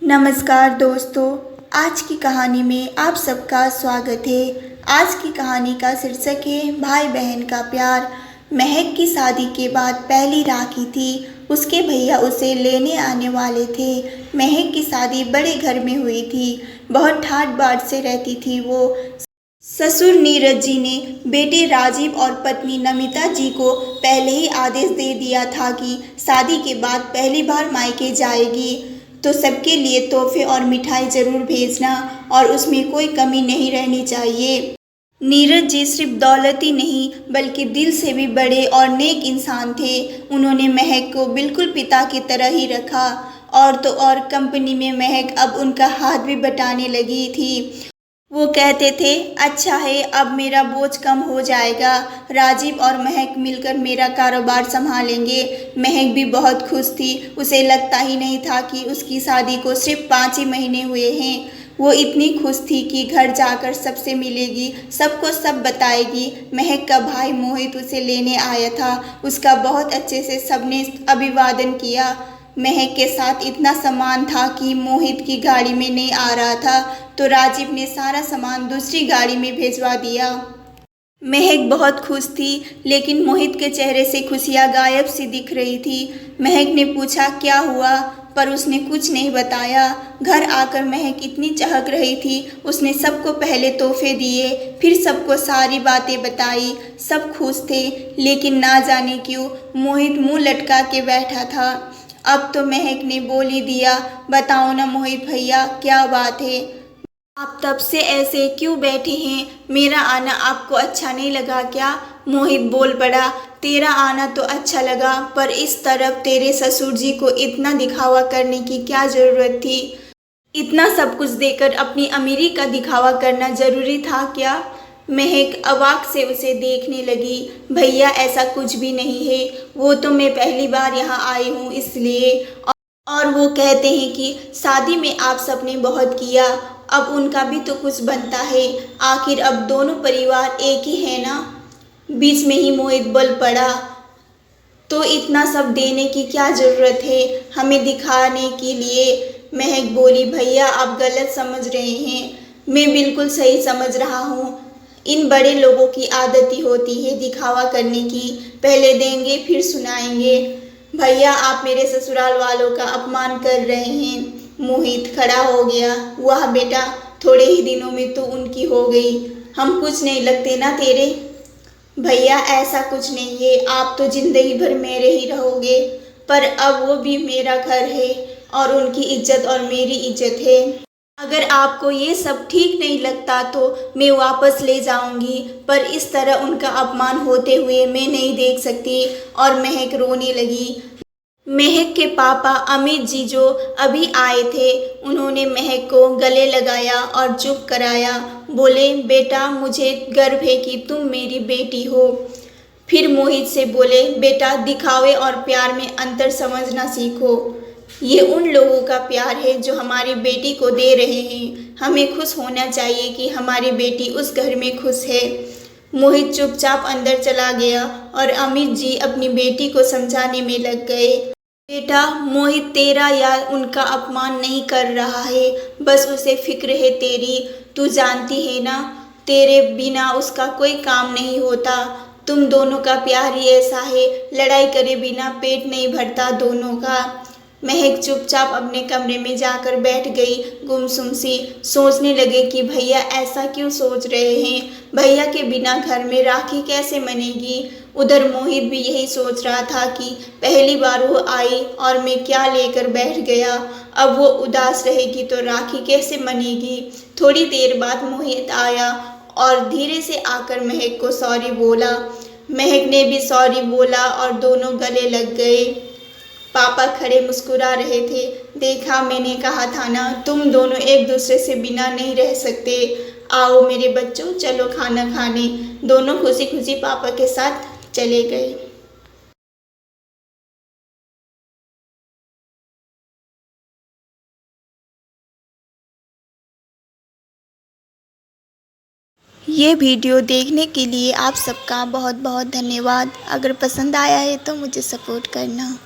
नमस्कार दोस्तों, आज की कहानी में आप सबका स्वागत है। आज की कहानी का शीर्षक है भाई बहन का प्यार। महक की शादी के बाद पहली राखी थी। उसके भैया उसे लेने आने वाले थे। महक की शादी बड़े घर में हुई थी। बहुत ठाट बाट से रहती थी वो। ससुर नीरज जी ने बेटे राजीव और पत्नी नमिता जी को पहले ही आदेश दे दिया था कि शादी के बाद पहली बार मायके जाएगी तो सबके लिए तोहफे और मिठाई जरूर भेजना और उसमें कोई कमी नहीं रहनी चाहिए। नीरज जी सिर्फ दौलत ही नहीं बल्कि दिल से भी बड़े और नेक इंसान थे। उन्होंने महक को बिल्कुल पिता की तरह ही रखा। और तो और कंपनी में महक अब उनका हाथ भी बटाने लगी थी। वो कहते थे, अच्छा है अब मेरा बोझ कम हो जाएगा। राजीव और महक मिलकर मेरा कारोबार संभालेंगे। महक भी बहुत खुश थी। उसे लगता ही नहीं था कि उसकी शादी को सिर्फ 5 ही महीने हुए हैं। वो इतनी खुश थी कि घर जाकर सबसे मिलेगी, सबको सब बताएगी। महक का भाई मोहित उसे लेने आया था। उसका बहुत अच्छे से सबने अभिवादन किया। महक के साथ इतना सामान था कि मोहित की गाड़ी में नहीं आ रहा था तो राजीव ने सारा सामान दूसरी गाड़ी में भेजवा दिया। महक बहुत खुश थी लेकिन मोहित के चेहरे से खुशियाँ गायब सी दिख रही थी। महक ने पूछा क्या हुआ, पर उसने कुछ नहीं बताया। घर आकर महक इतनी चहक रही थी। उसने सबको पहले तोहफे दिए, फिर सबको सारी बातें बताई। सब खुश थे लेकिन ना जाने क्यों मोहित मुंह लटका के बैठा था। अब तो महक ने बोल ही दिया, बताओ ना मोहित भैया क्या बात है, आप तब से ऐसे क्यों बैठे हैं? मेरा आना आपको अच्छा नहीं लगा क्या? मोहित बोल पड़ा, तेरा आना तो अच्छा लगा पर इस तरफ तेरे ससुर जी को इतना दिखावा करने की क्या ज़रूरत थी? इतना सब कुछ देकर अपनी अमीरी का दिखावा करना ज़रूरी था क्या? महक अवाक से उसे देखने लगी। भैया ऐसा कुछ भी नहीं है, वो तो मैं पहली बार यहाँ आई हूँ इसलिए। और वो कहते हैं कि शादी में आप सबने बहुत किया, अब उनका भी तो कुछ बनता है। आखिर अब दोनों परिवार एक ही है ना? बीच में ही मोहित बोल पड़ा, तो इतना सब देने की क्या ज़रूरत है हमें दिखाने के लिए? महक बोली, भैया आप गलत समझ रहे हैं, मैं बिल्कुल सही समझ रहा हूँ। इन बड़े लोगों की आदत ही होती है दिखावा करने की, पहले देंगे फिर सुनाएंगे। भैया आप मेरे ससुराल वालों का अपमान कर रहे हैं। मोहित खड़ा हो गया, वाह बेटा थोड़े ही दिनों में तो उनकी हो गई, हम कुछ नहीं लगते ना तेरे? भैया ऐसा कुछ नहीं है, आप तो जिंदगी भर मेरे ही रहोगे, पर अब वो भी मेरा घर है और उनकी इज्जत और मेरी इज्जत है। अगर आपको ये सब ठीक नहीं लगता तो मैं वापस ले जाऊंगी, पर इस तरह उनका अपमान होते हुए मैं नहीं देख सकती। और महक रोने लगी। महक के पापा अमित जी जो अभी आए थे, उन्होंने महक को गले लगाया और चुप कराया। बोले, बेटा मुझे गर्व है कि तुम मेरी बेटी हो। फिर मोहित से बोले, बेटा दिखावे और प्यार में अंतर समझना सीखो। ये उन लोगों का प्यार है जो हमारी बेटी को दे रहे हैं। हमें खुश होना चाहिए कि हमारी बेटी उस घर में खुश है। मोहित चुपचाप अंदर चला गया और अमित जी अपनी बेटी को समझाने में लग गए। बेटा मोहित तेरा या उनका अपमान नहीं कर रहा है, बस उसे फिक्र है तेरी। तू जानती है ना, तेरे बिना उसका कोई काम नहीं होता। तुम दोनों का प्यार ही ऐसा है, लड़ाई करे बिना पेट नहीं भरता दोनों का। महक चुपचाप अपने कमरे में जाकर बैठ गई, गुमसुम सी। सोचने लगे कि भैया ऐसा क्यों सोच रहे हैं, भैया के बिना घर में राखी कैसे मनेगी। उधर मोहित भी यही सोच रहा था कि पहली बार वो आई और मैं क्या लेकर बैठ गया, अब वो उदास रहेगी तो राखी कैसे मनेगी। थोड़ी देर बाद मोहित आया और धीरे से आकर महक को सॉरी बोला। महक ने भी सॉरी बोला और दोनों गले लग गए। पापा खड़े मुस्कुरा रहे थे। देखा, मैंने कहा था ना, तुम दोनों एक दूसरे से बिना नहीं रह सकते। आओ मेरे बच्चों चलो खाना खाने। दोनों खुशी खुशी पापा के साथ चले गए। ये वीडियो देखने के लिए आप सबका बहुत बहुत धन्यवाद। अगर पसंद आया है तो मुझे सपोर्ट करना।